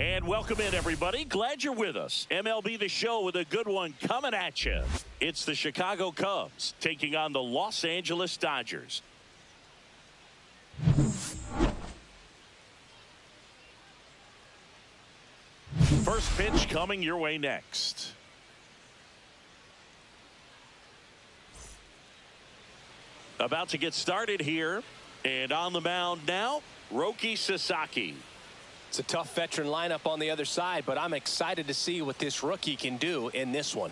And welcome in, everybody. Glad you're with us. MLB The Show with a good one coming at you. It's the Chicago Cubs taking on the Los Angeles Dodgers. First pitch coming your way next. About to get started here. And on the mound now, Roki Sasaki. It's a tough veteran lineup on the other side, but I'm excited to see what this rookie can do in this one.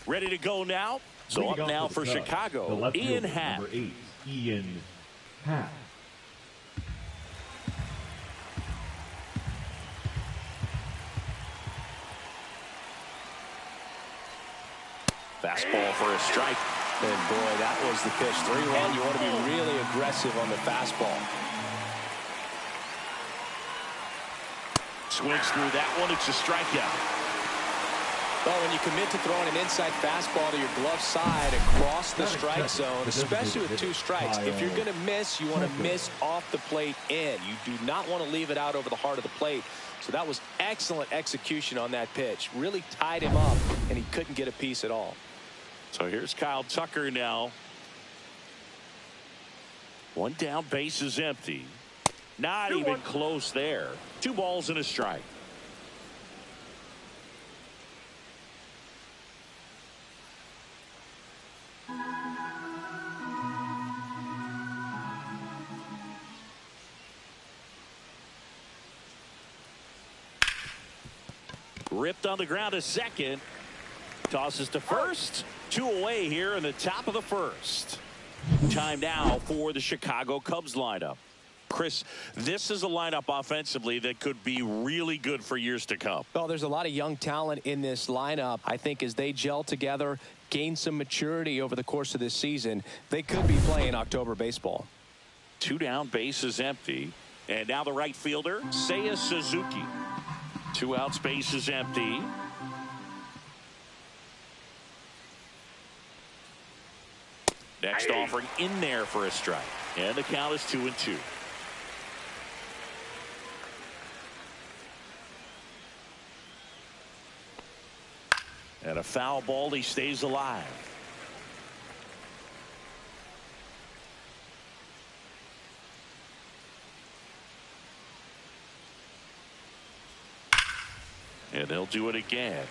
Ready to go now. So up now for Chicago, Ian Happ. Number 8, Ian Happ. Fastball for a strike. And boy, that was the pitch. 3-1. You want to be really aggressive on the fastball. Swings through that one. It's a strikeout. Well, when you commit to throwing an inside fastball to your glove side across the strike zone, especially with 2 strikes, if you're going to miss, you want to miss off the plate in. You do not want to leave it out over the heart of the plate. So that was excellent execution on that pitch. Really tied him up, and he couldn't get a piece at all. So here's Kyle Tucker now. 1 down, base is empty. Not even close there. 2 balls and a strike. Ripped on the ground to second. Tosses to first. 2 away here in the top of the first. Time now for the Chicago Cubs lineup. Chris, this is a lineup offensively that could be really good for years to come. Well, there's a lot of young talent in this lineup. I think as they gel together, gain some maturity over the course of this season, they could be playing October baseball. 2 down, base is empty. And now the right fielder, Seiya Suzuki. 2 outs, base is empty. Next offering in there for a strike. And the count is 2-2. And a foul ball, he stays alive. And they'll do it again.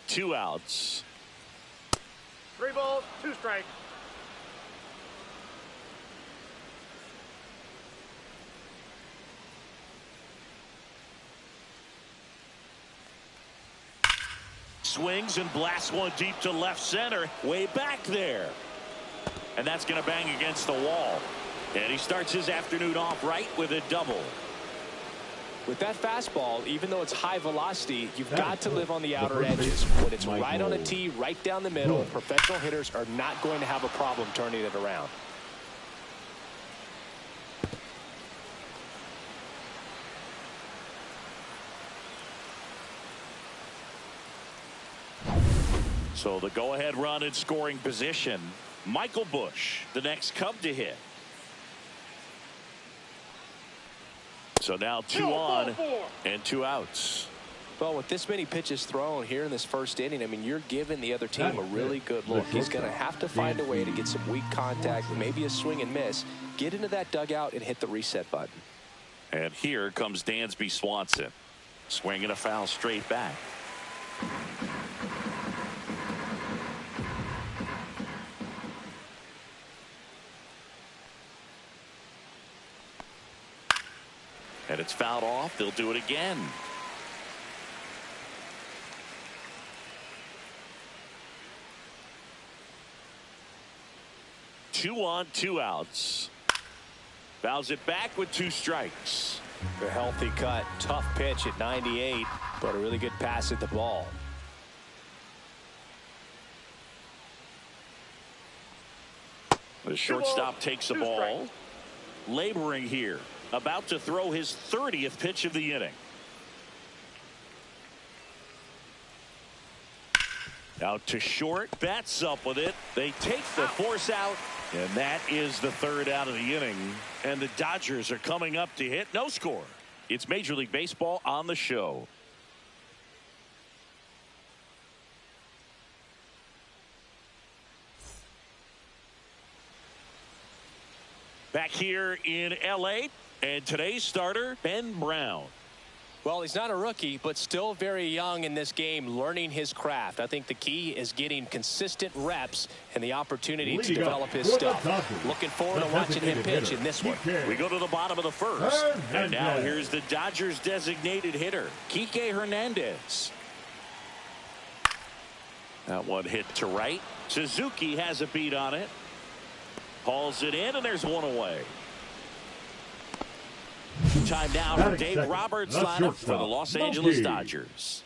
Two outs. 3 balls, 2 strikes. Swings and blasts one deep to left center. Way back there. And that's going to bang against the wall. And he starts his afternoon off right with a double. With that fastball, even though it's high velocity, you've got to live on the outer edges. When it's right on a tee, right down the middle, professional hitters are not going to have a problem turning it around. So the go-ahead run in scoring position. Michael Busch, the next Cub to hit. So now 2 on and 2 outs. Well, with this many pitches thrown here in this first inning, I mean, you're giving the other team a really good look. He's going to have to find a way to get some weak contact, maybe a swing and miss, get into that dugout and hit the reset button. And here comes Dansby Swanson. Swinging a foul straight back. And it's fouled off. They'll do it again. Two on, 2 outs. Fouls it back with 2 strikes. A healthy cut. Tough pitch at 98, but a really good pass at the ball. The shortstop takes the ball. Laboring here. About to throw his 30th pitch of the inning. Out to short. Bats up with it. They take the force out. And that is the third out of the inning. And the Dodgers are coming up to hit. No score. It's Major League Baseball on the show. Back here in L.A. and today's starter, Ben Brown. Well, he's not a rookie, but still very young in this game, learning his craft. I think the key is getting consistent reps and the opportunity to develop his stuff. Looking forward to watching him pitch in this one. We go to the bottom of the first. And now here's the Dodgers designated hitter, Kike Hernandez. That one hit to right. Suzuki has a beat on it. Hauls it in, and there's one away. Time now for Dave Roberts' lineup for the Los Angeles Dodgers.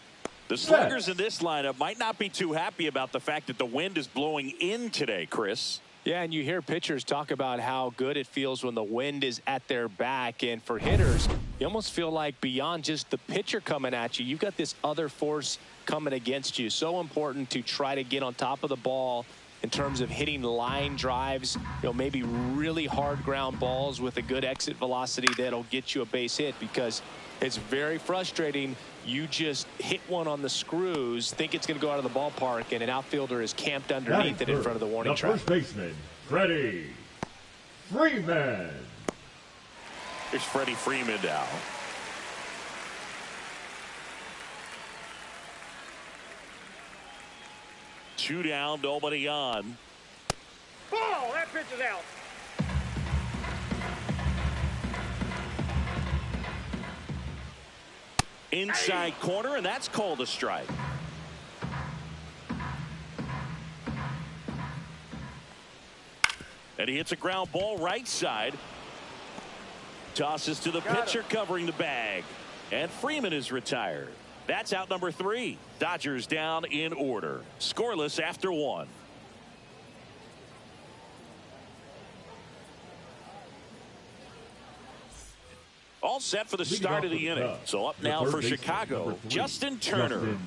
The sluggers in this lineup might not be too happy about the fact that the wind is blowing in today, Chris. Yeah, and you hear pitchers talk about how good it feels when the wind is at their back. And for hitters, you almost feel like beyond just the pitcher coming at you, you've got this other force coming against you. So important to try to get on top of the ball in terms of hitting line drives, maybe really hard ground balls with a good exit velocity that'll get you a base hit, because it's very frustrating. You just hit one on the screws, think it's going to go out of the ballpark, and an outfielder is camped underneath it in front of the warning track. First baseman, Freddie Freeman. Here's Freddie Freeman now. Two down, nobody on. Ball! That pitch is out. Inside corner, and that's called a strike. And he hits a ground ball right side. Tosses to the pitcher covering the bag. And Freeman is retired. That's out number 3. Dodgers down in order. Scoreless after 1. All set for the start of the inning. So up now for Chicago, Justin Turner.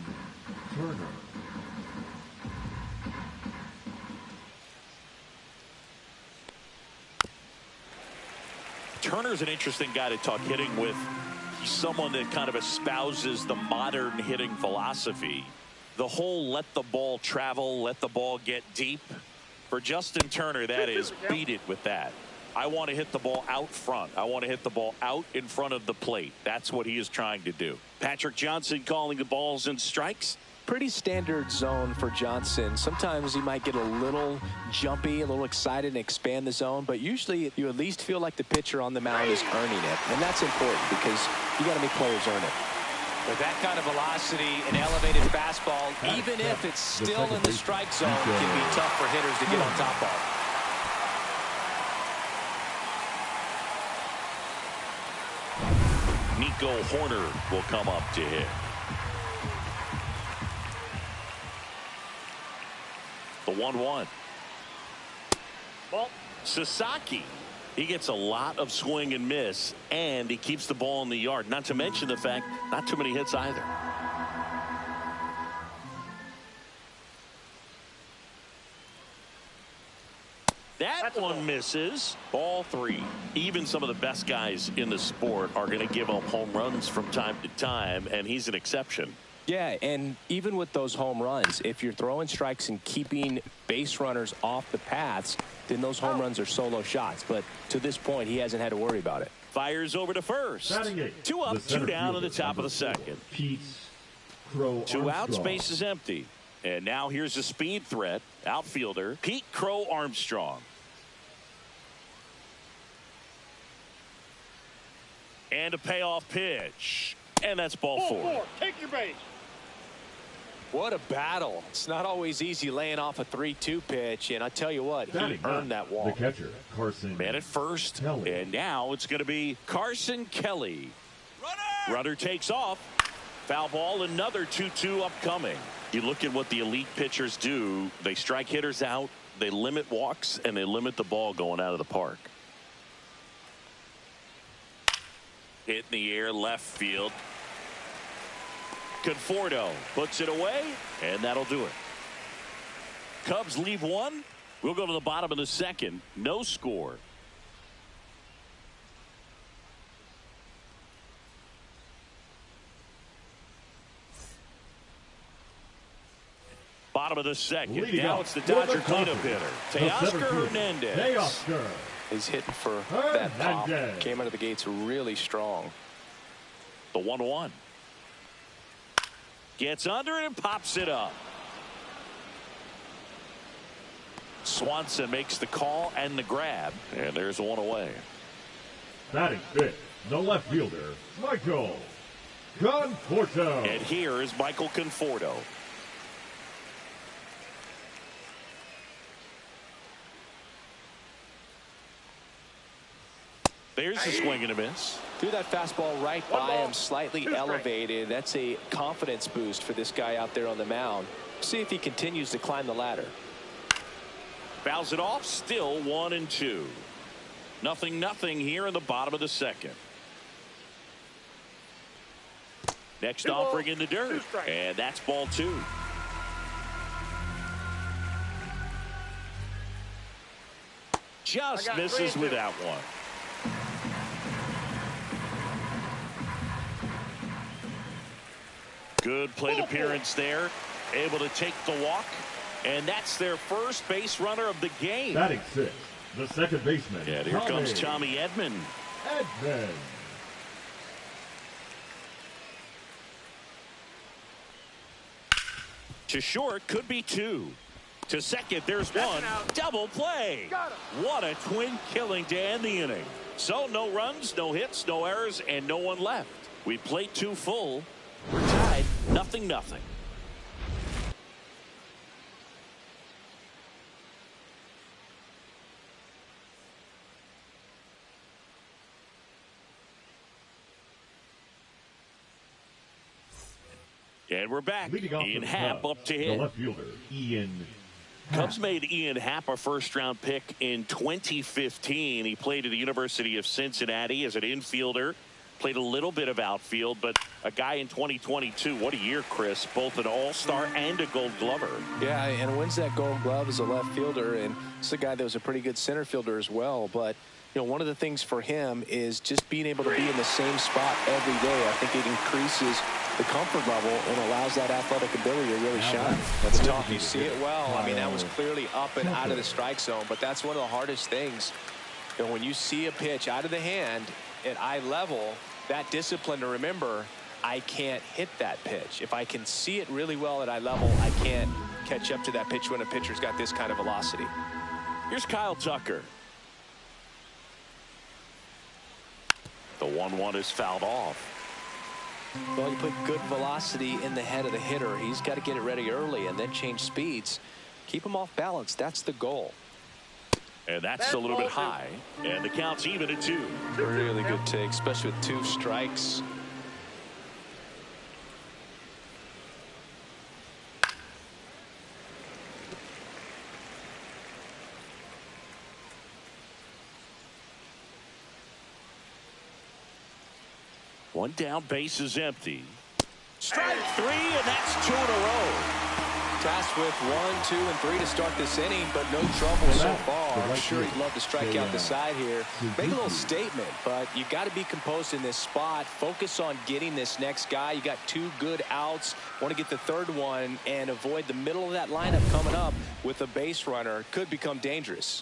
Turner's an interesting guy to talk hitting with. He's someone that kind of espouses the modern hitting philosophy. The whole let the ball travel, let the ball get deep. For Justin Turner, that is beat it with that. I want to hit the ball out front. I want to hit the ball out in front of the plate. That's what he is trying to do. Patrick Johnson calling the balls and strikes. Pretty standard zone for Johnson. Sometimes he might get a little jumpy, a little excited and expand the zone, but usually you at least feel like the pitcher on the mound is earning it, and that's important because you got to make players earn it. With that kind of velocity, an elevated fastball, even if it's still in the strike zone, can be tough for hitters to get on top of. Nico Horner will come up to hit. The 1-1. Ball. Sasaki. He gets a lot of swing and miss, and he keeps the ball in the yard. Not to mention the fact, not too many hits either. That one misses. Ball 3. Even some of the best guys in the sport are going to give up home runs from time to time, and he's an exception. Yeah, and even with those home runs, if you're throwing strikes and keeping base runners off the paths, then those home runs are solo shots. But to this point, he hasn't had to worry about it. Fires over to first. 2 up, 2 down in the top of the second. 2 out, space is empty. And now here's a speed threat. Outfielder Pete Crow Armstrong. And a payoff pitch. And that's ball 4. Take your base. What a battle. It's not always easy laying off a 3-2 pitch, and I tell you what, he earned that walk. The catcher, Carson. Man at first, Kelly. And now it's going to be Carson Kelly. Runner takes off. Foul ball, another 2-2 upcoming. You look at what the elite pitchers do. They strike hitters out, they limit walks, and they limit the ball going out of the park. Hit in the air, left field. Conforto puts it away, and that'll do it. Cubs leave one. We'll go to the bottom of the second. No score. Bottom of the second. Leading now up it's the for Dodger the cleanup Dodgers, hitter, Teoscar Hernandez. Teoscar. He's hitting for that pop. Came out of the gates really strong. The 1-1. Gets under it and pops it up. Swanson makes the call and the grab, and there's one away. Batting fifth, the left fielder, Michael Conforto. And here is Michael Conforto. There's the swing and a miss. Threw that fastball right by him, slightly elevated. That's a confidence boost for this guy out there on the mound. See if he continues to climb the ladder. Fouls it off. Still 1-2. 0-0 here in the bottom of the second. Next offering in the dirt. And that's ball 2. Just misses with that one. Good plate appearance there. Able to take the walk. And that's their first base runner of the game. Batting sixth, the second baseman. And here comes Tommy Edman. To short, could be 2. To second, there's one. Double play. What a twin killing to end the inning. So no runs, no hits, no errors, and no one left. We played 2 full. We're tied 0-0. And we're back. Ian Happ up to hit. The left fielder, Ian Cubs made Ian Happ a first-round pick in 2015. He played at the University of Cincinnati as an infielder. Played a little bit of outfield, but a guy in 2022. What a year, Chris. Both an all-star and a gold glover. Yeah, and wins that gold glove as a left fielder. And it's a guy that was a pretty good center fielder as well. But, you know, one of the things for him is just being able to be in the same spot every day. I think it increases the comfort level and allows that athletic ability to really shine. That's tough. You see it well. I mean, that was clearly up and out of the strike zone. But that's one of the hardest things. You know, when you see a pitch out of the hand at eye level, that discipline to remember, I can't hit that pitch. If I can see it really well at eye level, I can't catch up to that pitch when a pitcher's got this kind of velocity. Here's Kyle Tucker. The 1-1 is fouled off. Well, you put good velocity in the head of the hitter. He's got to get it ready early and then change speeds. Keep him off balance. That's the goal. And that's a little bit high. And the count's even at 2. Really good take, especially with 2 strikes. One down, base is empty. Strike 3, and that's 2 in a row. Tasked with 1, 2, and 3 to start this inning, but no trouble so far. I'm sure he'd love to strike out the side here. Make a little statement, but you got to be composed in this spot. Focus on getting this next guy. You got 2 good outs. Want to get the third one and avoid the middle of that lineup coming up with a base runner. Could become dangerous.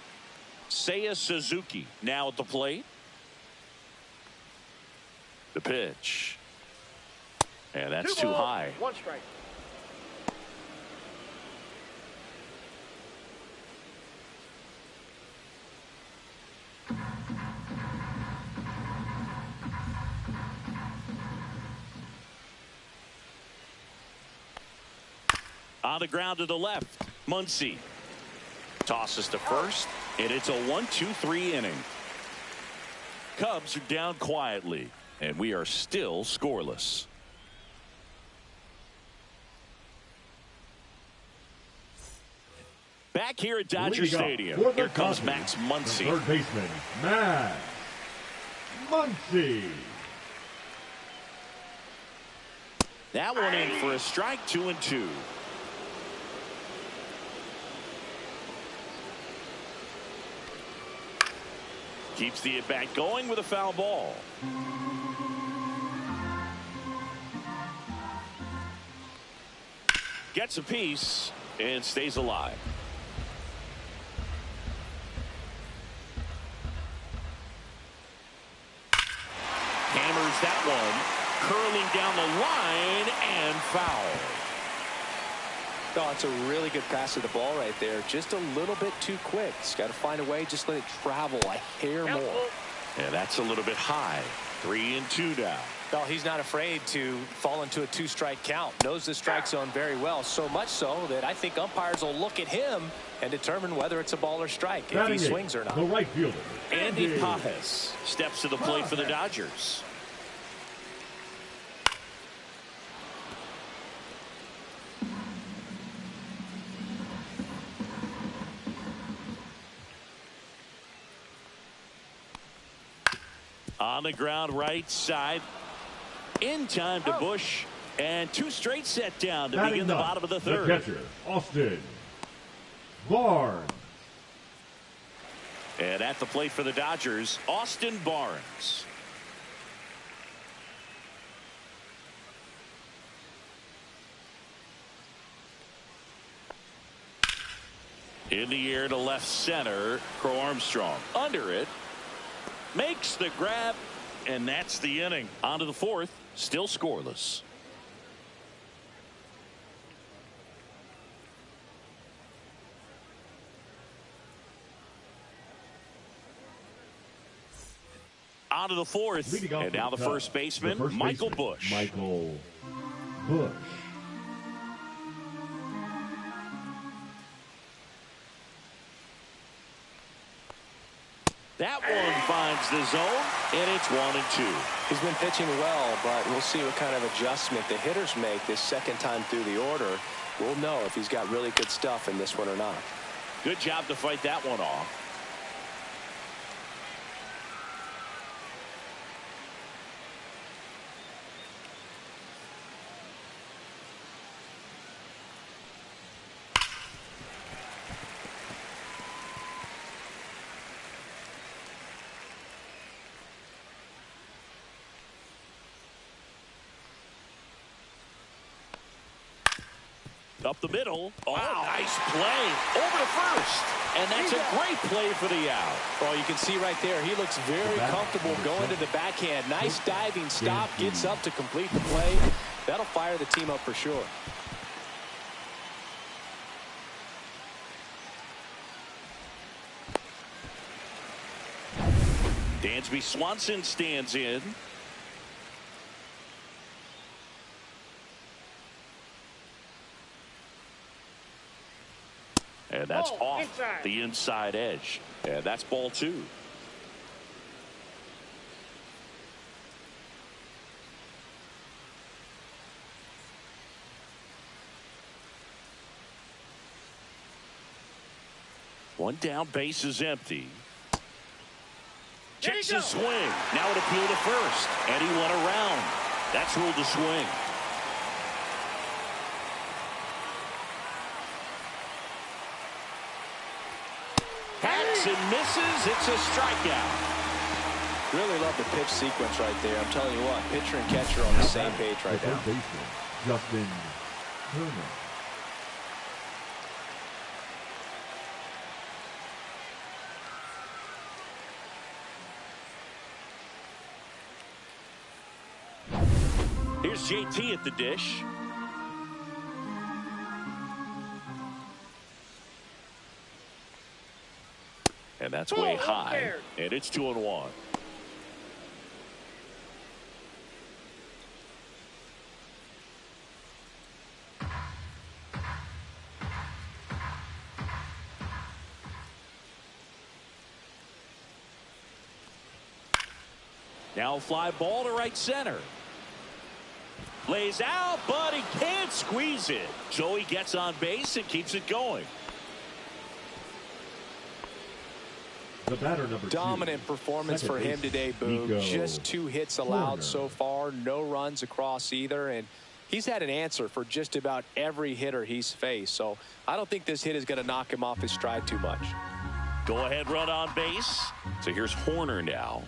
Seiya Suzuki now at the plate. The pitch. And that's too high. 1 strike. On the ground to the left, Muncy tosses to first, and it's a 1-2-3 inning. Cubs are down quietly, and we are still scoreless. Back here at Dodger Stadium, here comes Max Muncy. Third baseman, Max Muncy. That one in for a strike, 2-2. Keeps the at-bat going with a foul ball. Gets a piece and stays alive. Hammers that one, curling down the line and foul. Oh, it's a really good pass of the ball right there. Just a little bit too quick. He's got to find a way, just let it travel a hair more. And that's a little bit high. 3-2 now. No, he's not afraid to fall into a two-strike count. Knows the strike zone very well, so much so that I think umpires will look at him and determine whether it's a ball or strike, if he swings or not. The right fielder, Andy Pajes steps to the plate for the Dodgers. On the ground right side. In time to Bush. And two straight set down to begin the bottom of the third. The catcher, Austin Barnes. And at the plate for the Dodgers, Austin Barnes. In the air to left center, Crow Armstrong. Under it. Makes the grab, and that's the inning. On to the fourth, still scoreless. On to the fourth, and now the first baseman, Michael Bush. Michael Bush. That one finds the zone, and it's 1-2. He's been pitching well, but we'll see what kind of adjustment the hitters make this second time through the order. We'll know if he's got really good stuff in this one or not. Good job to fight that one off. Up the middle. Oh, wow. Nice play. Over to first. And that's a great play for the out. Oh, you can see right there, he looks very comfortable going to the backhand. Nice diving stop. Gets up to complete the play. That'll fire the team up for sure. Dansby Swanson stands in. And that's off the inside edge. And that's ball two. One down, base is empty. Checks his swing. Now it appeal to first. And he went around. That's ruled a swing. And misses. It's a strikeout. Really love the pitch sequence right there. I'm telling you what, pitcher and catcher on the same page right now. Justin Turner. Here's JT at the dish. And that's way high. And it's 2-1. Now a fly ball to right center. Lays out, but he can't squeeze it. So he gets on base and keeps it going. The batter, number Dominant performance for him today, Boog. Just 2 hits allowed so far. No runs across either. And he's had an answer for just about every hitter he's faced. So I don't think this hit is going to knock him off his stride too much. Go ahead run on base. So here's Horner now.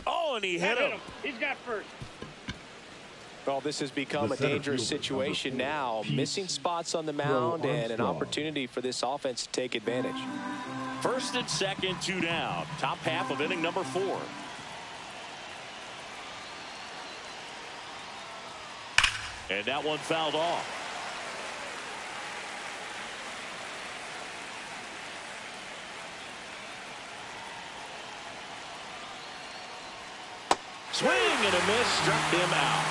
Oh, and he hit him. He's got first. Well, this has become a dangerous situation now. Missing spots on the mound and an opportunity for this offense to take advantage. First and second, 2 down. Top half of inning number 4. And that one fouled off. Swing and a miss, struck him out.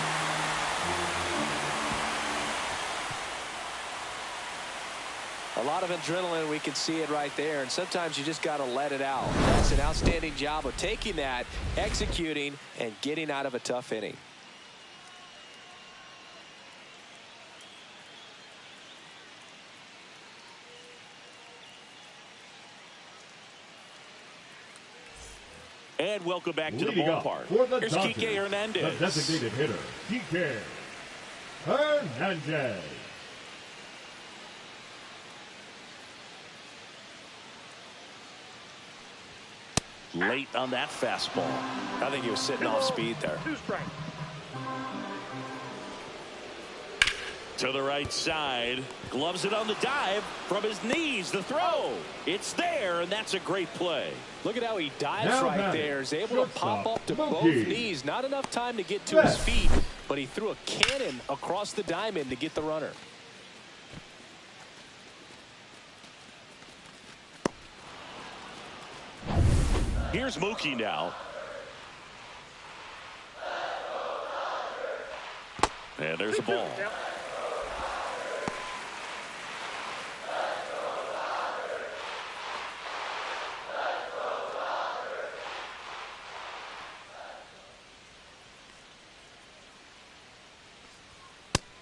A lot of adrenaline, we can see it right there, and sometimes you just got to let it out. That's an outstanding job of taking that, executing, and getting out of a tough inning. And welcome back to the Leading up ballpark. for the Here's Dodgers, Kike Hernandez. the designated hitter, Kike Hernandez. Late on that fastball. I think he was sitting off speed there. 2 strikes. To the right side. Gloves it on the dive from his knees. The throw. It's there, and that's a great play. Look at how he dives Now right batting, there. Is able to pop up to both Mookie. knees. Not enough time to get to his feet, but he threw a cannon across the diamond to get the runner. Here's Mookie now. And there's a ball. Yep.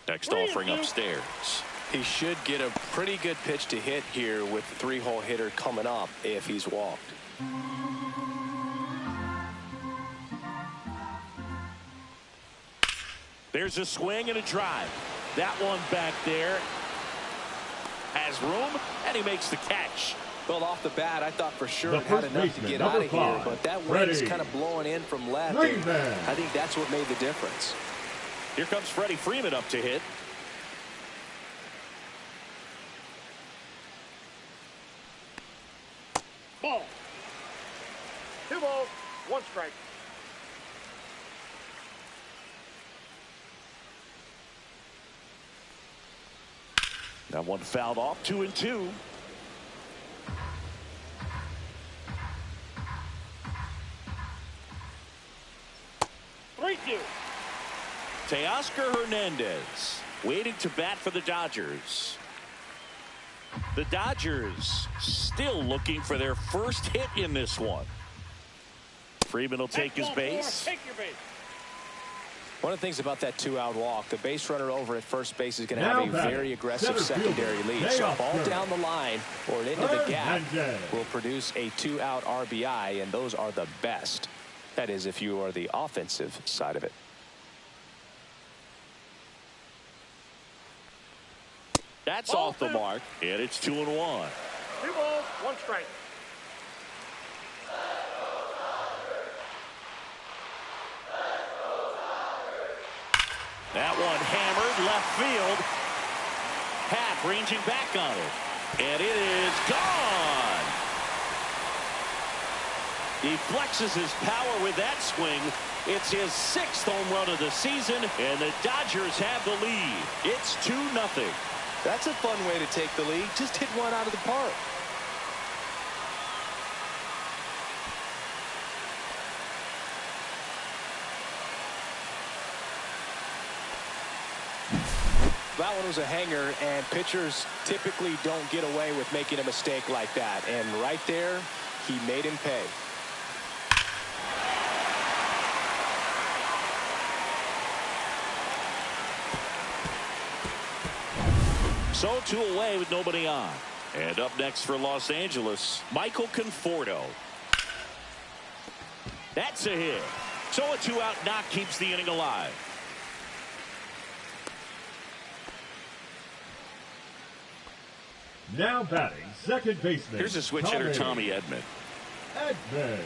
Next offering upstairs. He should get a pretty good pitch to hit here with the 3-hole hitter coming up if he's walked. There's a swing and a drive. That one back there has room, and he makes the catch. Well, off the bat, I thought for sure The it had first enough to baseman, get number out of here, 5, but that wind's kind of blowing in from left. And I think that's what made the difference. Here comes Freddie Freeman up to hit. Ball. 2 balls, 1 strike. That one fouled off. 2-2. Teoscar Hernandez waiting to bat for the Dodgers. The Dodgers still looking for their first hit in this one. Freeman will take his base. Take your base. One of the things about that 2-out walk, the base runner over at first base is going to have a very aggressive secondary lead. So a ball down the line or into the gap will produce a 2-out RBI, and those are the best. That is, if you are the offensive side of it. That's off the mark, and it's 2-1. 2 balls, 1 strike. That one hammered left field. Pat ranging back on it, and it is gone. He flexes his power with that swing. It's his 6th home run of the season, and the Dodgers have the lead. It's 2-0. That's a fun way to take the lead. Just hit one out of the park. That one was a hanger, and pitchers typically don't get away with making a mistake like that. And right there, he made him pay. So 2 away with nobody on. And up next for Los Angeles, Michael Conforto. That's a hit. So a 2-out knock keeps the inning alive. Now batting second baseman. Here's a switch hitter, Tommy Edman. Edman.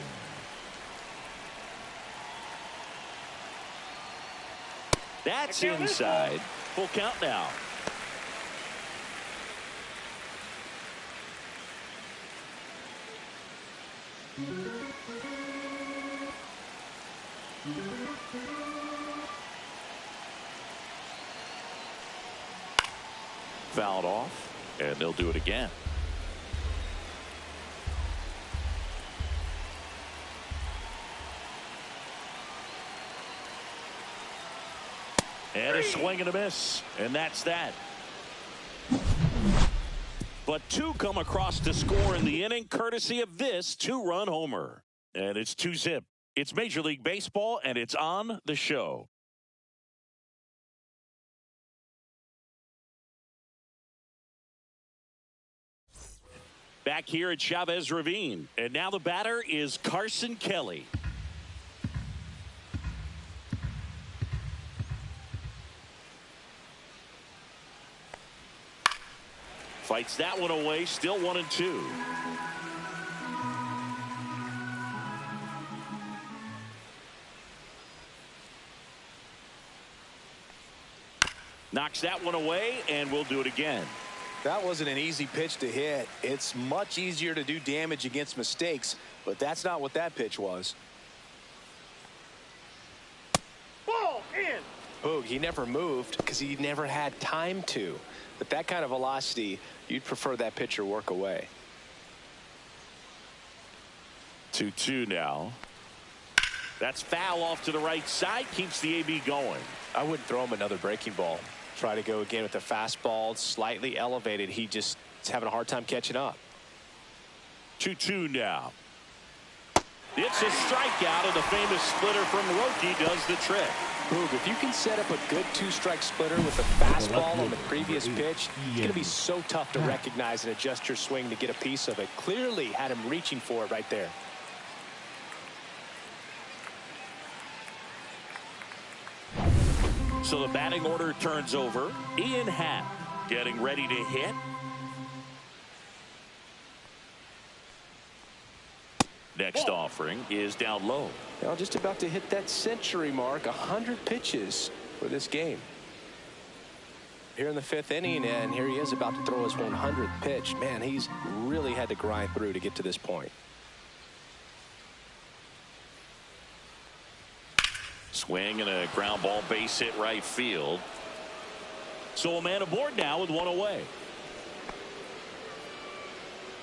That's inside. Full count now. Fouled off, and they'll do it again. And a swing and a miss, and that's that. But two come across to score in the inning, courtesy of this two-run homer. And it's 2-zip. It's Major League Baseball, and it's on the show. Back here at Chavez Ravine, and now the batter is Carson Kelly. Fights that one away, still 1-2. Knocks that one away, and we'll do it again. That wasn't an easy pitch to hit. It's much easier to do damage against mistakes, but that's not what that pitch was. Ball in. Boog, he never moved because he never had time to. With that kind of velocity, you'd prefer that pitcher work away. 2-2 now. That's foul off to the right side. Keeps the AB going. I wouldn't throw him another breaking ball. Try to go again with the fastball, slightly elevated. He just is having a hard time catching up. 2-2 now. It's a strikeout, and the famous splitter from Roki does the trick. Boog, if you can set up a good two-strike splitter with a fastball on the previous pitch, it's going to be so tough to recognize and adjust your swing to get a piece of it. Clearly had him reaching for it right there. So the batting order turns over. Ian Happ getting ready to hit. Next offering is down low. Now just about to hit that century mark, 100 pitches for this game. Here in the 5th inning, and here he is about to throw his 100th pitch. Man, he's really had to grind through to get to this point. Swing and a ground ball base hit right field. So a man aboard now with one away.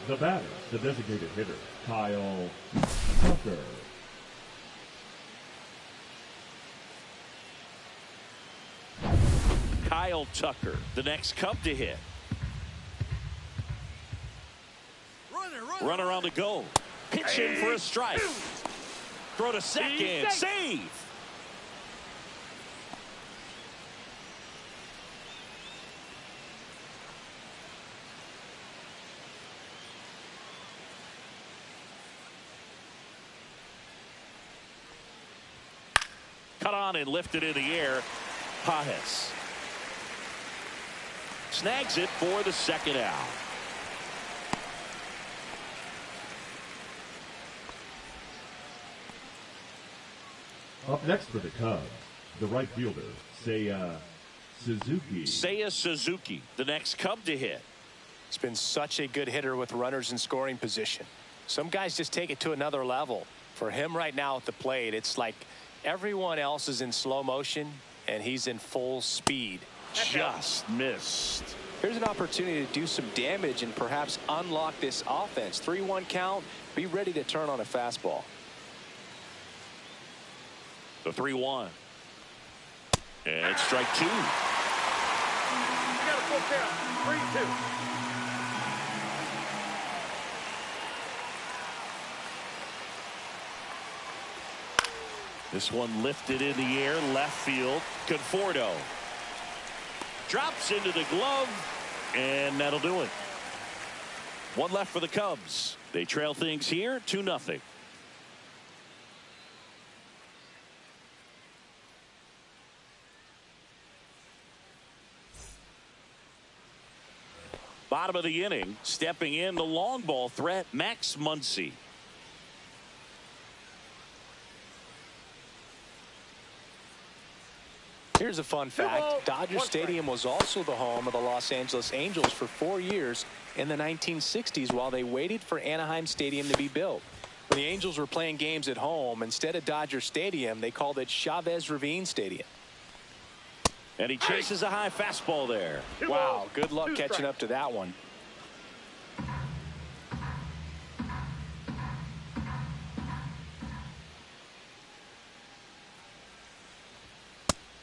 The batter, the designated hitter, Kyle Tucker. Kyle Tucker, the next Cub to hit. Runner on the go. Pitch in for a strike. Throw to second. Save. Cut on and lifted in the air. Pajes snags it for the second out. Up next for the Cubs, the right fielder, Seiya Suzuki. Seiya Suzuki, the next Cub to hit. He's been such a good hitter with runners in scoring position. Some guys just take it to another level. For him right now at the plate, it's like everyone else is in slow motion and he's in full speed. Just missed. Here's an opportunity to do some damage and perhaps unlock this offense. 3-1 count. Be ready to turn on a fastball. The 3-1. And it's strike two. You got a full count. 3-2. This one lifted in the air, left field. Conforto drops into the glove, and that'll do it. One left for the Cubs. They trail things here 2-0. Bottom of the inning, stepping in the long ball threat, Max Muncy. Here's a fun fact. Dodger Stadium was also the home of the Los Angeles Angels for 4 years in the 1960s while they waited for Anaheim Stadium to be built. When the Angels were playing games at home, instead of Dodger Stadium, they called it Chavez Ravine Stadium. And he chases a high fastball there. Wow, good luck catching up to that one.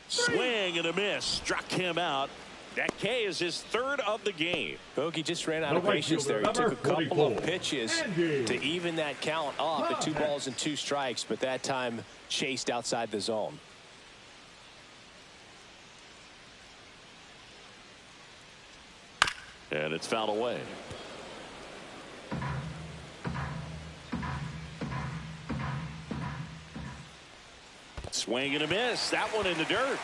Swing and a miss. Struck him out. That K is his third of the game. Bogey just ran out of patience there. He took a couple of pitches to even that count up at 2 balls and 2 strikes, but that time chased outside the zone. And it's fouled away. Swing and a miss. That one in the dirt.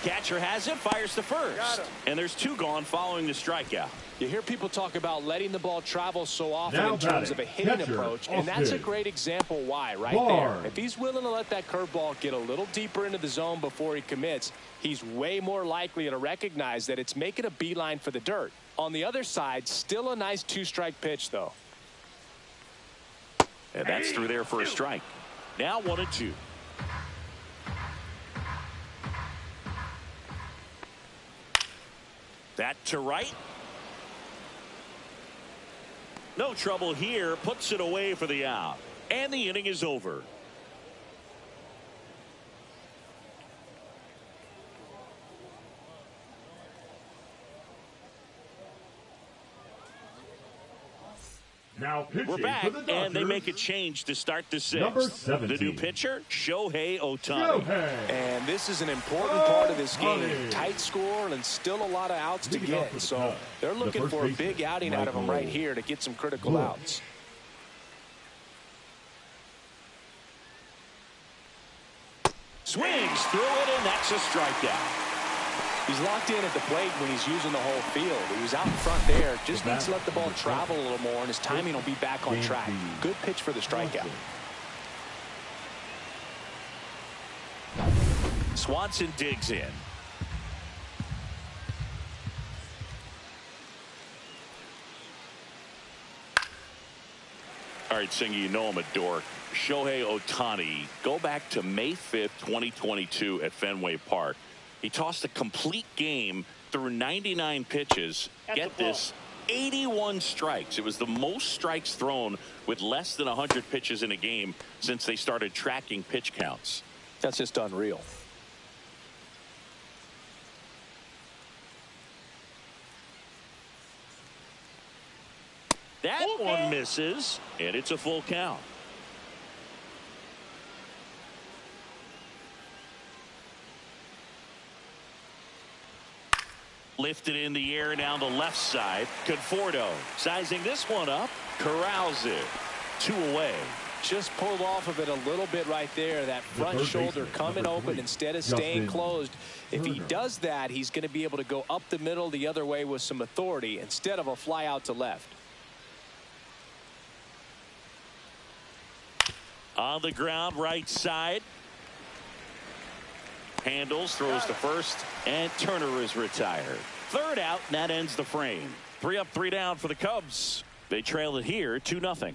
Catcher has it, fires to first. And there's 2 gone following the strikeout. You hear people talk about letting the ball travel so often in terms of a hitting approach, and that's a great example why right there. If he's willing to let that curveball get a little deeper into the zone before he commits, he's way more likely to recognize that it's making a beeline for the dirt. On the other side, still a nice 2-strike pitch, though. And that's through there for a strike. Now 1-2. That to right. No trouble here. Puts it away for the out. And the inning is over. Now pitching We're back, for the Dodgers, and they make a change to start the 6th. Number 17. The new pitcher, Shohei Ohtani. And this is an important part of this game. Tight score and still a lot of outs to get. So they're looking for a big outing out of him right here to get some critical outs. Swings through it, and that's a strikeout. He's locked in at the plate when he's using the whole field. He was out in front there. Just needs to let the ball travel a little more, and his timing will be back on track. Good pitch for the strikeout. Swanson digs in. All right, Singy, you know I'm a dork. Shohei Ohtani, go back to May 5th, 2022 at Fenway Park. He tossed a complete game through 99 pitches. Get this, 81 strikes. It was the most strikes thrown with less than 100 pitches in a game since they started tracking pitch counts. That's just unreal. That one misses, and it's a full count. Lifted in the air down the left side. Conforto sizing this one up. Corrals it. 2 away. Just pulled off of it a little bit right there. That front shoulder coming open instead of staying closed. If he does that, he's going to be able to go up the middle the other way with some authority instead of a fly out to left. On the ground, right side. Handles, throws to first, and Turner is retired. 3rd out, and that ends the frame. 3 up, 3 down for the Cubs. They trail it here 2-0.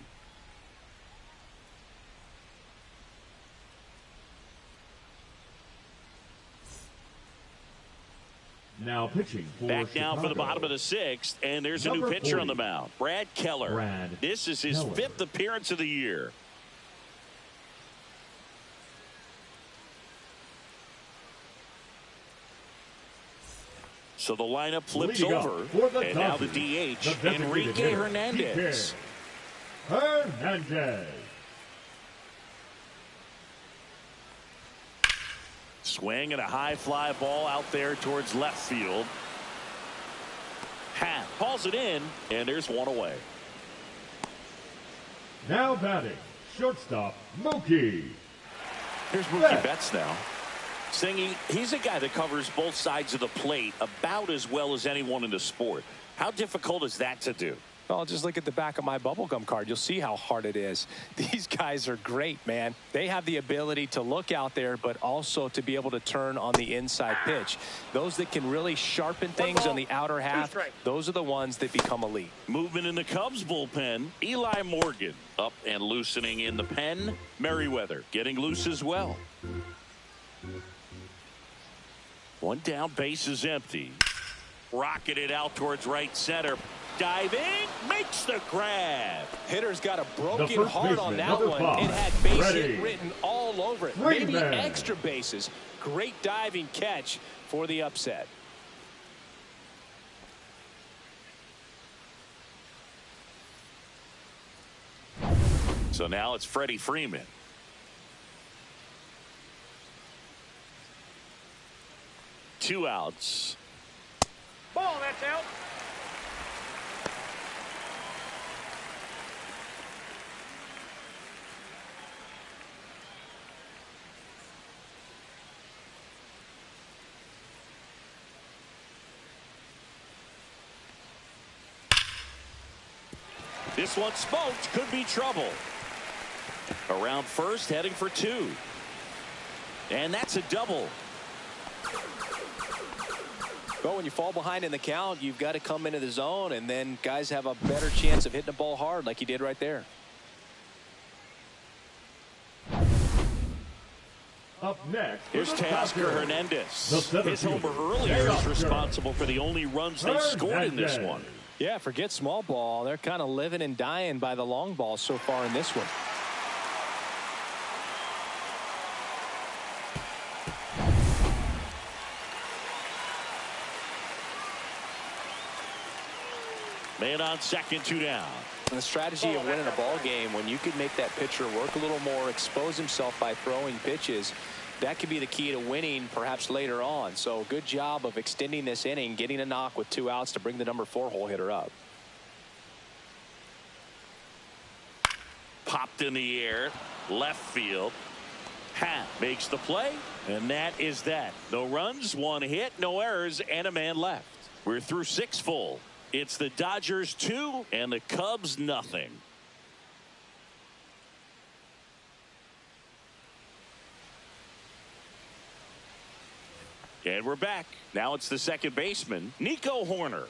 Now pitching for Back now for the bottom of the 6th, and there's a new pitcher on the mound. Brad Keller. This is his 5th appearance of the year. So the lineup flips over, and now the DH, Enrique Hernandez. Swing and a high fly ball out there towards left field. Happ calls it in, and there's 1 away. Now batting, shortstop, Mookie. Here's Mookie Betts now. Singy, he's a guy that covers both sides of the plate about as well as anyone in the sport. How difficult is that to do? Well, just look at the back of my bubblegum card. You'll see how hard it is. These guys are great, man. They have the ability to look out there, but also to be able to turn on the inside pitch. Those that can really sharpen things on the outer half, those are the ones that become elite. Movement in the Cubs bullpen. Eli Morgan up and loosening in the pen. Merriweather getting loose as well. One down, base is empty. Rocketed out towards right center. Diving, makes the grab. Hitter's got a broken heart on that one. It had base hit written all over it. Maybe extra bases. Great diving catch for the upset. So now it's Freddie Freeman. Two outs. Ball, that's out. This one smoked, could be trouble. Around first, heading for two. And that's a double. Well, when you fall behind in the count, you've got to come into the zone, and then guys have a better chance of hitting the ball hard like he did right there. Up next, here's Teoscar Hernandez. His homer earlier is responsible for the only runs they scored in this one. Yeah, forget small ball. They're kind of living and dying by the long ball so far in this one. Man on second, two down. And the strategy of winning a ball game, when you could make that pitcher work a little more, expose himself by throwing pitches, that could be the key to winning perhaps later on. So good job of extending this inning, getting a knock with 2 outs to bring the number 4 hole hitter up. Popped in the air, left field. Hat makes the play, and that is that. No runs, 1 hit, no errors, and a man left. We're through 6 full. It's the Dodgers 2 and the Cubs nothing. And we're back. Now it's the second baseman, Nico Hoerner.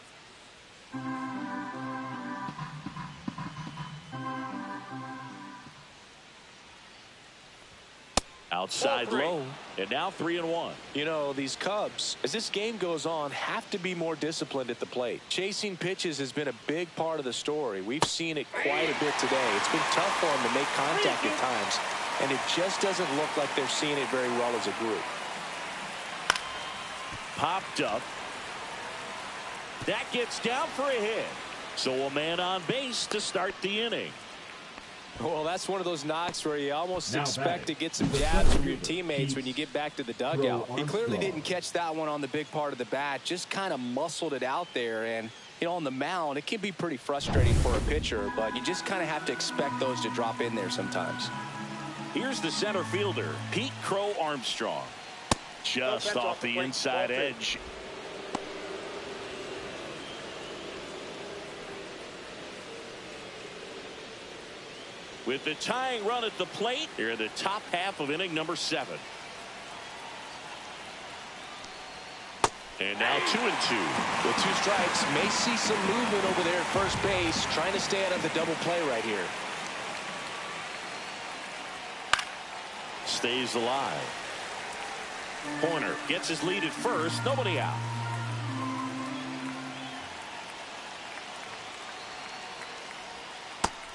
Outside low, and now 3-1. You know, these Cubs, as this game goes on, have to be more disciplined at the plate. Chasing pitches has been a big part of the story. We've seen it quite a bit today. It's been tough for them to make contact at times, and it just doesn't look like they're seeing it very well as a group. Popped up. That gets down for a hit. So a man on base to start the inning. Well, that's one of those knocks where you almost expect to get some jabs from your teammates when you get back to the dugout. He clearly didn't catch that one on the big part of the bat, just kind of muscled it out there. And, you know, on the mound, it can be pretty frustrating for a pitcher, but you just kind of have to expect those to drop in there sometimes. Here's the center fielder, Pete Crow Armstrong. Just off the inside edge. With the tying run at the plate, here in the top half of inning number 7. And now 2-2. With 2 strikes, may see some movement over there at first base, trying to stay out of the double play right here. Stays alive. Hoerner gets his lead at first, nobody out.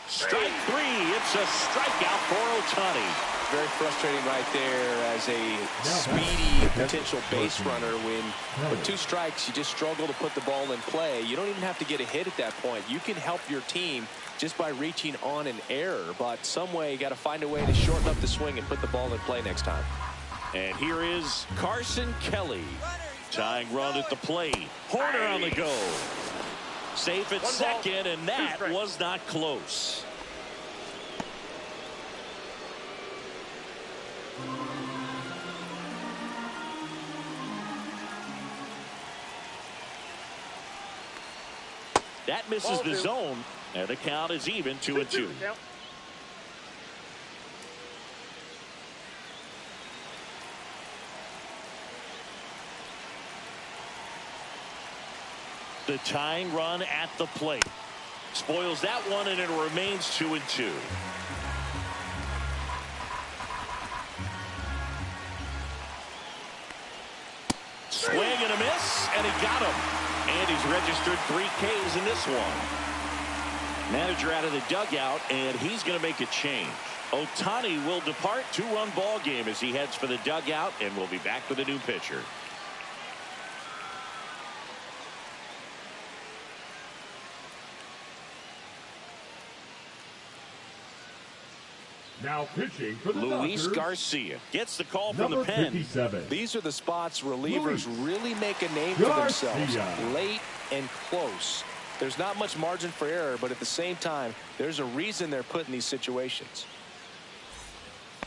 Strike 3. It's a strikeout for Ohtani. Very frustrating right there as a speedy potential base runner. When with 2 strikes, you just struggle to put the ball in play. You don't even have to get a hit at that point. You can help your team just by reaching on an error, but some way you got to find a way to shorten up the swing and put the ball in play next time. And here is Carson Kelly. Tying run at the plate. Hoerner on the go. Safe at second, and that was not close. That misses the zone, and the count is even 2-2. The tying run at the plate spoils that one, and it remains 2-2. Swing and a miss, and he got him. And he's registered 3 Ks in this one. Manager out of the dugout, and he's going to make a change. Ohtani will depart. 2-run ball game as he heads for the dugout, and we'll be back with a new pitcher. Now pitching for the Luis Dodgers, Garcia gets the call from the number pen. 57. These are the spots relievers really make a name Garcia. for themselves. Late and close. There's not much margin for error, but at the same time, there's a reason they're put in these situations.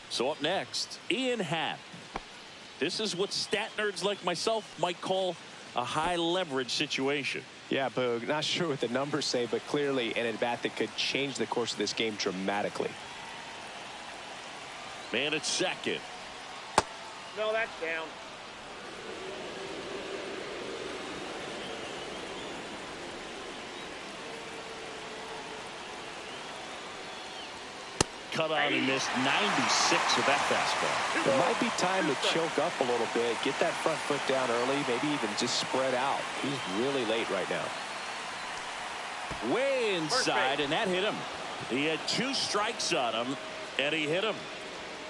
So up next, Ian Happ. This is what stat nerds like myself might call a high leverage situation. Yeah, Boog, not sure what the numbers say, but clearly an at-bat that could change the course of this game dramatically. Man at second. No, that's down. Cut on and missed 96 with that fastball. It might be time to choke up a little bit, get that front foot down early, maybe even just spread out. He's really late right now. Way inside, and that hit him. He had 2 strikes on him, and he hit him.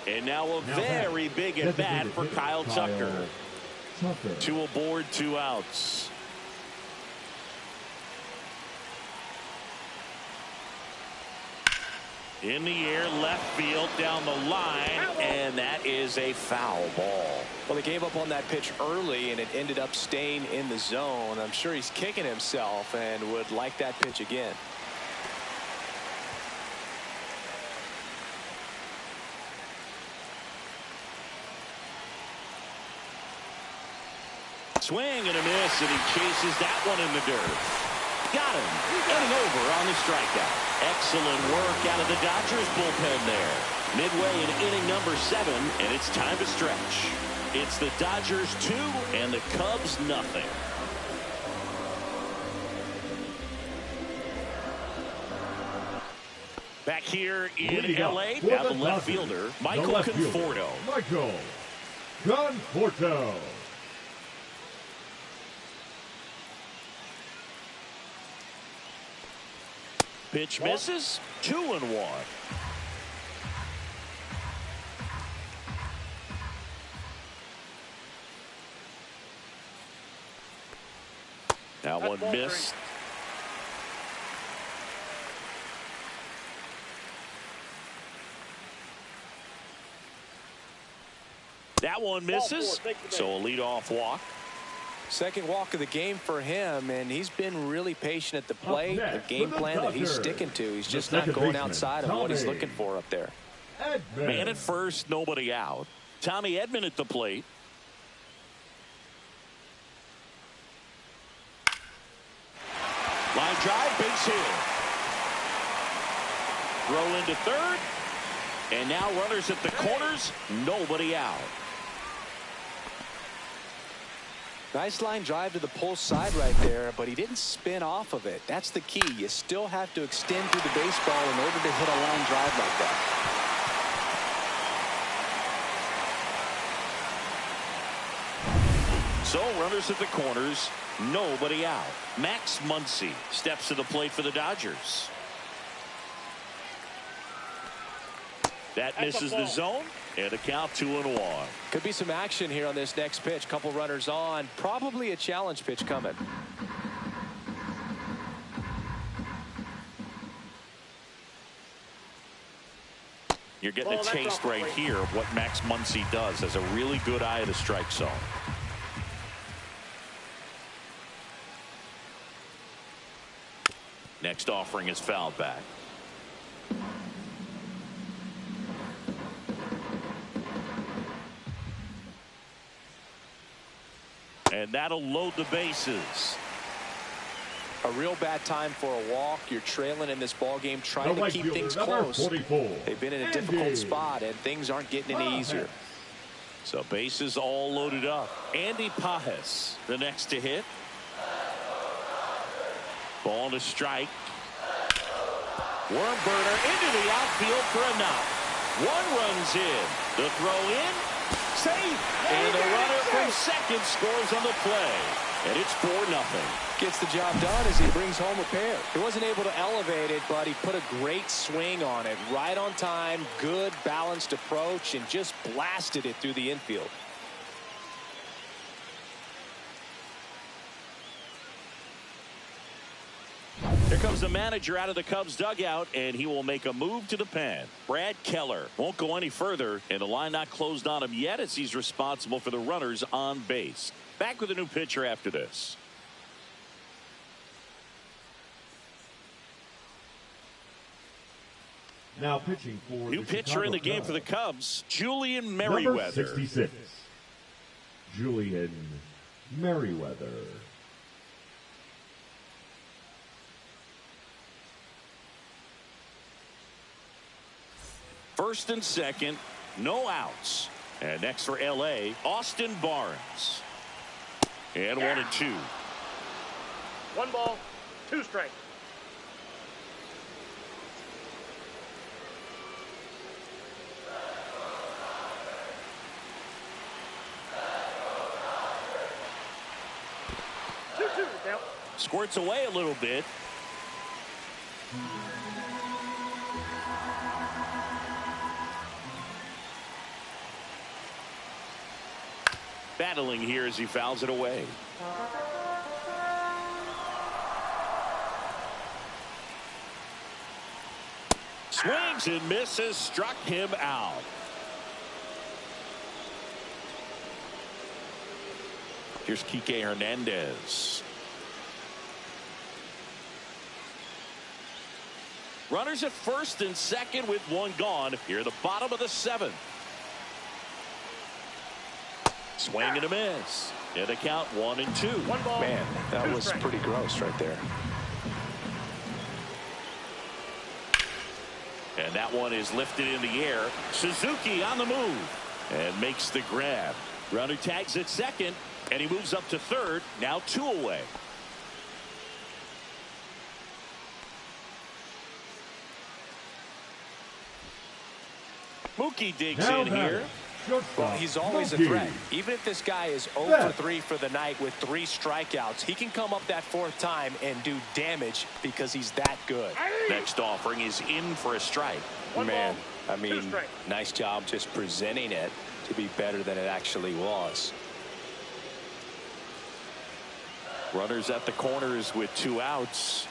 And now a very big at bat for Kyle Tucker. 2 aboard, 2 outs. In the air, left field, down the line, and that is a foul ball. Well, they gave up on that pitch early, and it ended up staying in the zone. I'm sure he's kicking himself and would like that pitch again. Swing and a miss, and he chases that one in the dirt. Got him. Getting over on the strikeout. Excellent work out of the Dodgers bullpen there. Midway in inning number 7, and it's time to stretch. It's the Dodgers 2 and the Cubs nothing. Back here in L.A., we have the left fielder, Michael Conforto. Michael Conforto. Pitch misses. 2-1. That one missed. That one misses. So a leadoff walk. Second walk of the game for him, and he's been really patient at the plate. The game plan that he's sticking to. He's just not going outside of what he's looking for up there. Man at first, nobody out. Tommy Edman at the plate. Line drive, base hit. Throw into third. And now runners at the corners, nobody out. Nice line drive to the pull side right there, but he didn't spin off of it. That's the key. You still have to extend through the baseball in order to hit a line drive like that. So runners at the corners, nobody out. Max Muncy steps to the plate for the Dodgers. That misses the zone, and a count 2-1. Could be some action here on this next pitch. Couple runners on. Probably a challenge pitch coming. You're getting a taste right here of what Max Muncy does. Has a really good eye at the strike zone. Next offering is fouled back. And that'll load the bases. A real bad time for a walk. You're trailing in this ball game, trying to keep things close. 44, They've been in a difficult spot, and things aren't getting any easier. So bases all loaded up. Andy Pajes, the next to hit. Ball to strike. Worm burner into the outfield for a knock. One runs in. The throw in. Safe. And the runner from second scores on the play. And it's 4-0. Gets the job done as he brings home a pair. He wasn't able to elevate it, but he put a great swing on it. Right on time, good balanced approach, and just blasted it through the infield. Here comes the manager out of the Cubs dugout, and he will make a move to the pen. Brad Keller won't go any further, and the line not closed on him yet as he's responsible for the runners on base. Back with a new pitcher after this. Now pitching for new pitcher Chicago in the game Cubs. for the Cubs, Julian Number Merriweather. 66, Julian Merriweather. First and second, no outs. And next for L.A., Austin Barnes. And 1-2. 1 ball, 2 strikes. Squirts away a little bit. Battling here as he fouls it away. Swings and misses, struck him out. Here's Kike Hernandez. Runners at first and second with 1 gone. Here at the bottom of the 7th. Swing and a miss. And a count 1-2. 1 ball. Man, that was pretty gross right there. And that one is lifted in the air. Suzuki on the move and makes the grab. Runner tags at second, and he moves up to third. Now 2 away. Mookie digs in here. Well, he's always a threat. Even if this guy is 0 for 3 for the night with 3 strikeouts, he can come up that 4th time and do damage because he's that good. Next offering is in for a strike. Man, I mean, nice job just presenting it to be better than it actually was. Runners at the corners with 2 outs.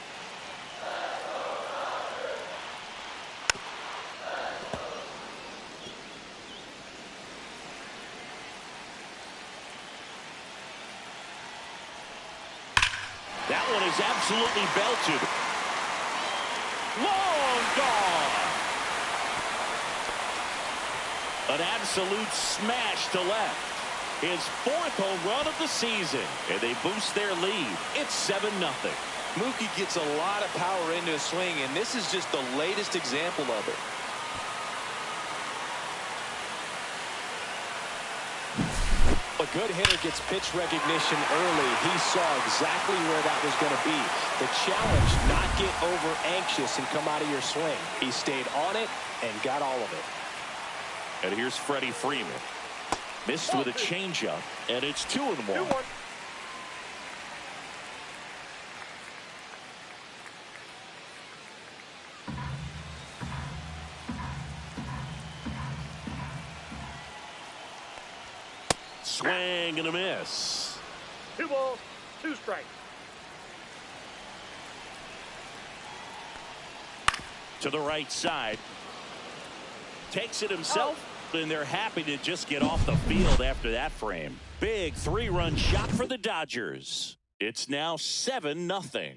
That one is absolutely belted. Long gone. An absolute smash to left. His 4th home run of the season. And they boost their lead. It's 7-0. Mookie gets a lot of power into his swing, and this is just the latest example of it. A good hitter gets pitch recognition early. He saw exactly where that was going to be. The challenge, not get over anxious and come out of your swing. He stayed on it and got all of it. And here's Freddie Freeman. Missed with a changeup, and it's 2-1. 2-1. Swing and a miss. 2 balls, 2 strikes. To the right side. Takes it himself, and they're happy to just get off the field after that frame. Big 3-run shot for the Dodgers. It's now 7-0.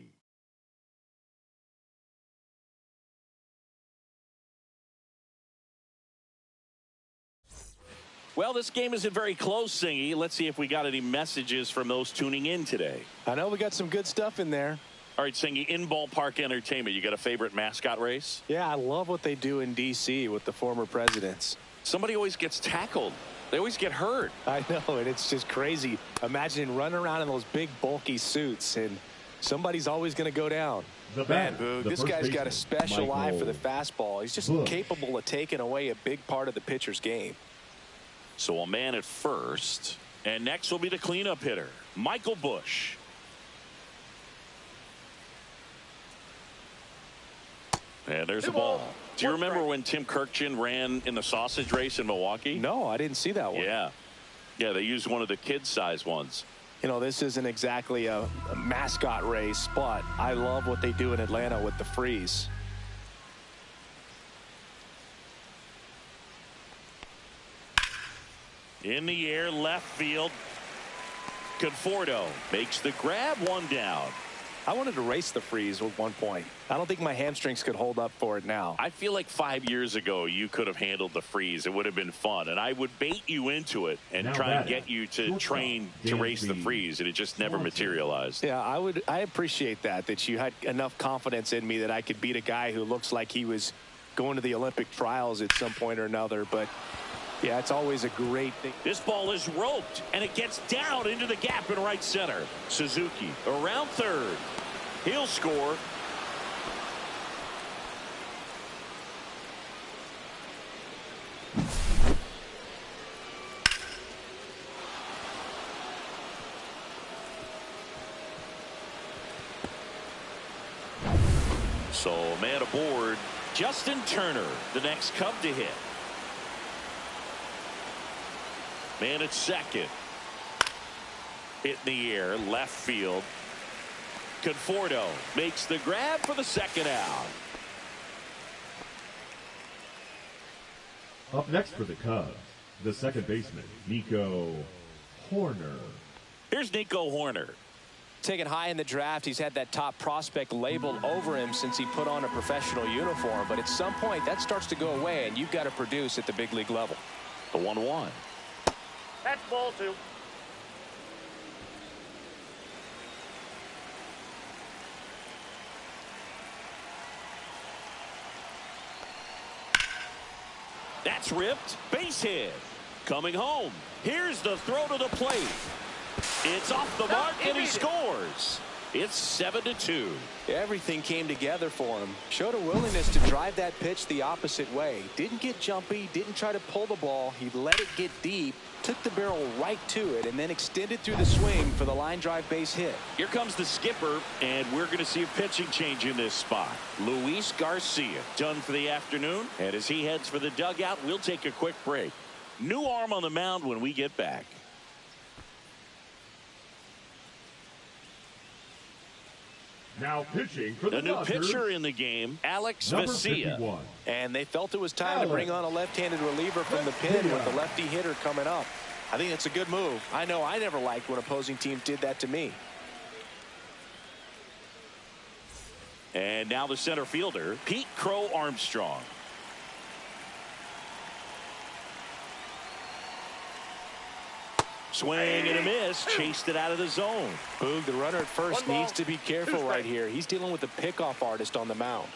Well, this game isn't very close, Singy. Let's see if we got any messages from those tuning in today. I know we got some good stuff in there. All right, singing in ballpark entertainment, you got a favorite mascot race? Yeah, I love what they do in D.C. with the former presidents. Somebody always gets tackled. They always get hurt. I know, and it's just crazy. Imagine running around in those big, bulky suits, and somebody's always going to go down. Man, Boog, this guy's got a special eye for the fastball. He's just capable of taking away a big part of the pitcher's game. So a man at first, and next will be the cleanup hitter, Michael Busch. And there's the ball. Do you remember when Tim Kirkjian ran in the sausage race in Milwaukee? No, I didn't see that one. Yeah. Yeah, they used one of the kid-size ones. You know, this isn't exactly a mascot race, but I love what they do in Atlanta with the freeze. In the air, left field. Conforto makes the grab, one down. I wanted to race the freeze at one point. I don't think my hamstrings could hold up for it now. I feel like 5 years ago you could have handled the freeze. It would have been fun, and I would bait you into it and try and get you to train to race the freeze, and it just never materialized. Yeah, I appreciate that you had enough confidence in me that I could beat a guy who looks like he was going to the Olympic trials at some point or another. But yeah, it's always a great thing. This ball is roped, and it gets down into the gap in right center. Suzuki around third. He'll score. So, man aboard, Justin Turner, the next Cub to hit. Man at second. Hit in the air, left field. Conforto makes the grab for the second out. Up next for the Cubs, the second baseman, Nico Hoerner. Here's Nico Hoerner. Taken high in the draft, he's had that top prospect labeled over him since he put on a professional uniform. But at some point, that starts to go away, and you've got to produce at the big league level. The 1-1. That's ball two. That's ripped. Base hit. Coming home. Here's the throw to the plate. It's off the mark, and he scores. It's 7-2. Everything came together for him. Showed a willingness to drive that pitch the opposite way. Didn't get jumpy, didn't try to pull the ball. He let it get deep, took the barrel right to it, and then extended through the swing for the line drive base hit. Here comes the skipper, and we're going to see a pitching change in this spot. Luis Garcia done for the afternoon, and as he heads for the dugout, we'll take a quick break. New arm on the mound when we get back. Now pitching for the new Dodgers, pitcher in the game, Alex number Vesia. 51. And they felt it was time to bring on a left-handed reliever from the pen with the lefty hitter coming up. I think it's a good move. I know I never liked when opposing teams did that to me. And now the center fielder, Pete Crow Armstrong. Swing and a miss, chased it out of the zone. Boog, the runner at first needs to be careful right here. He's dealing with a pickoff artist on the mound.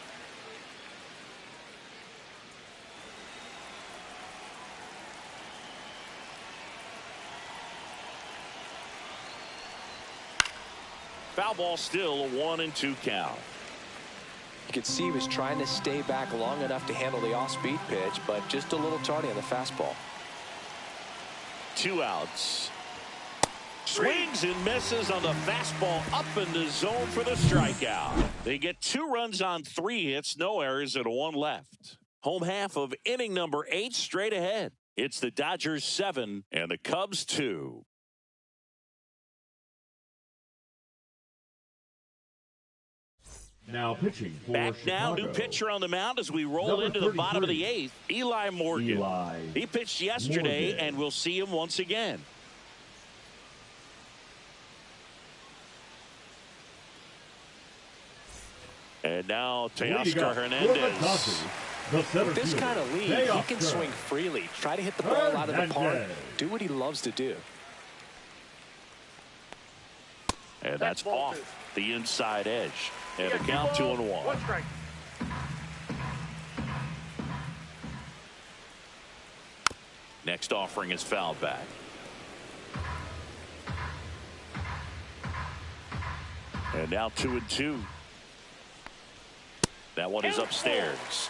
Foul ball, still a 1-2 count. You could see he was trying to stay back long enough to handle the off-speed pitch, but just a little tardy on the fastball. 2 outs. Swings and misses on the fastball up in the zone for the strikeout. They get 2 runs on 3 hits, no errors, and 1 left. Home half of inning number 8 straight ahead. It's the Dodgers 7 and the Cubs 2. Now pitching for Back Chicago. now, new pitcher on the mound as we roll into the bottom of the 8th, Eli Morgan. He pitched yesterday, and we'll see him once again. And now Teoscar Hernandez. With this kind of lead, he can swing freely, try to hit the ball out of the park, do what he loves to do. And that's ball off the inside edge. And Yeah, the count 2-1. One strike. Next offering is fouled back. And now 2-2. That one is upstairs.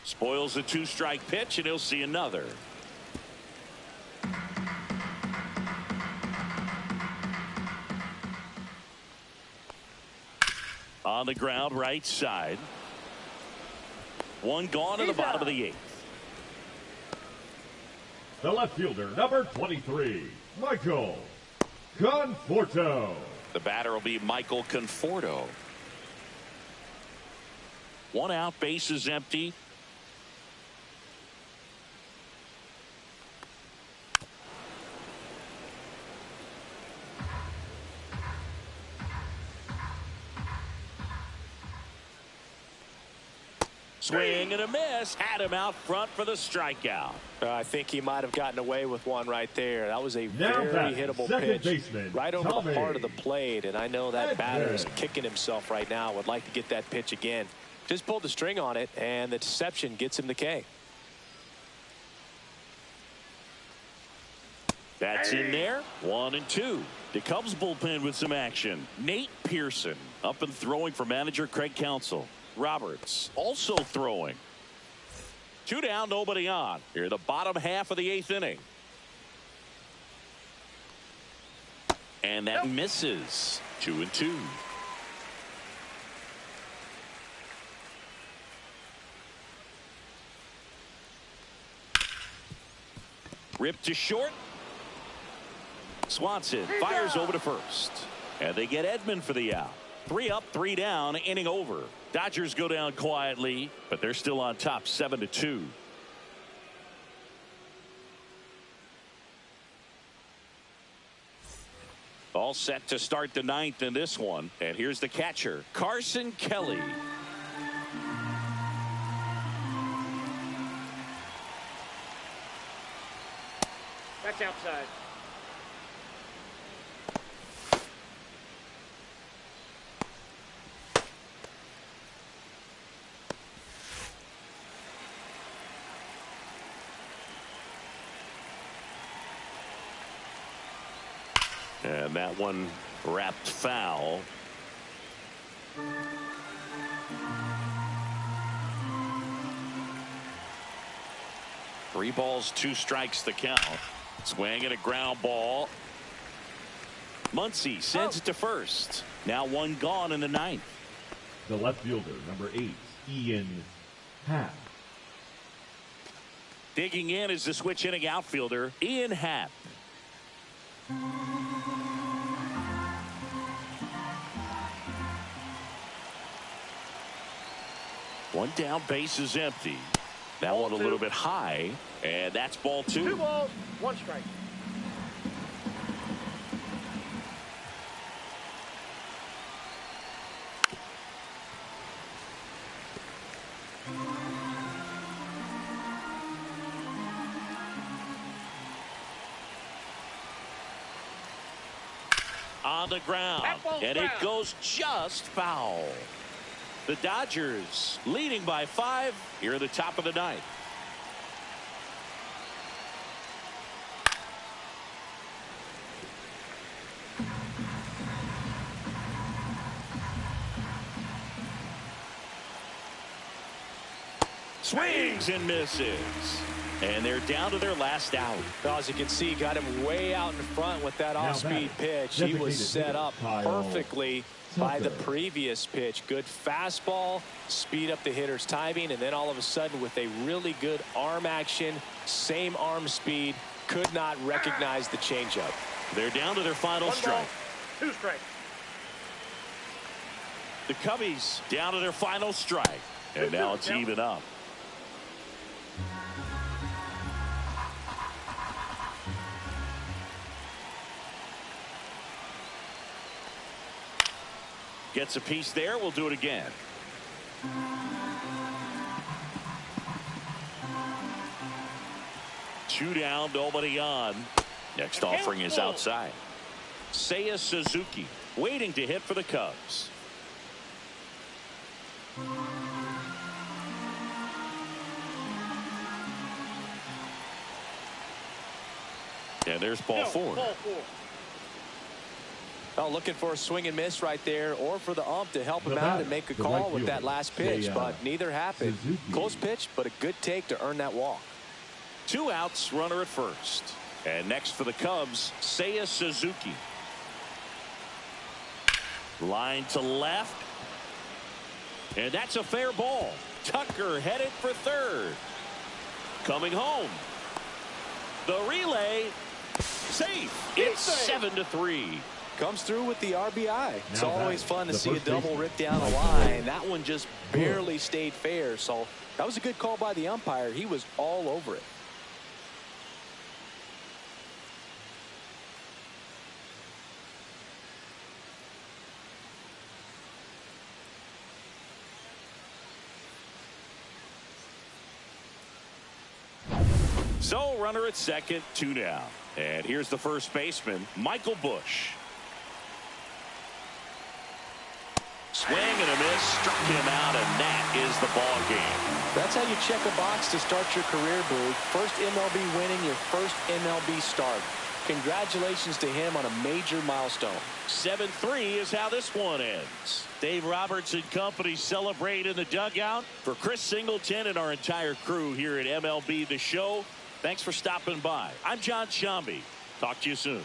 Spoils the 2-strike pitch, and he'll see another. On the ground, right side. One gone in the bottom of the 8th. The left fielder, number 23, Michael Conforto. The batter will be Michael Conforto. One out, base is empty. Swing and a miss. Had him out front for the strikeout. I think he might have gotten away with one right there. That was a Now very hittable pitch baseman, right over Tommy the heart of the plate. And I know that batter is Edman. kicking himself right now. Would like to get that pitch again. Just pulled the string on it, and the deception gets him the K. That's in there. 1-2. The Cubs bullpen with some action. Nate Pearson up and throwing for manager Craig Counsell. Roberts also throwing. 2 down, nobody on. Here the bottom half of the 8th inning. And that misses. 2-2. Ripped to short. Swanson fires over to first. And they get Edman for the out. 3 up, 3 down, inning over. Dodgers go down quietly, but they're still on top 7-2. All set to start the 9th in this one. And here's the catcher, Carson Kelly. That's outside. And that one wrapped foul. Three balls, 2 strikes the count. Swing and a ground ball. Muncy sends it to first. Now 1 gone in the 9th. The left fielder, number 8, Ian Happ. Digging in is the switch hitting outfielder, Ian Happ. One down, base is empty. That one a little bit high, and that's ball 2. 2 balls, 1 strike. On the ground, and it goes just foul. The Dodgers leading by 5 here at the top of the 9th. Swings and misses. And they're down to their last out. Well, as you can see, got him way out in front with that off-speed pitch. He was set up perfectly by the previous pitch. Good fastball, speed up the hitter's timing, and then all of a sudden with a really good arm action, same arm speed, could not recognize the changeup. They're down to their final 1 strike. ball, 2 strikes. The Cubbies down to their final strike. And now it's even up. Gets a piece there. We'll do it again. 2 down, nobody on. Next offering is outside. Seiya Suzuki waiting to hit for the Cubs. And there's ball 4. Oh, looking for a swing and miss right there, or for the ump to help him out and make a call with that last pitch, but neither happened. Close pitch, but a good take to earn that walk. 2 outs, runner at first. And next for the Cubs, Seiya Suzuki. Line to left. And that's a fair ball. Tucker headed for third. Coming home. The relay. Safe. It's 7-3. Comes through with the RBI. It's always fun to see a double rip down the line. That one just barely stayed fair. So that was a good call by the umpire. He was all over it. So runner at second, 2 down. And here's the first baseman, Michael Bush. Swing and a miss, struck him out, and that is the ball game. That's how you check a box to start your career, Boog. First MLB winning, your first MLB start. Congratulations to him on a major milestone. 7-3 is how this one ends. Dave Roberts and company celebrate in the dugout. For Chris Singleton and our entire crew here at MLB The Show, thanks for stopping by. I'm John Shambi. Talk to you soon.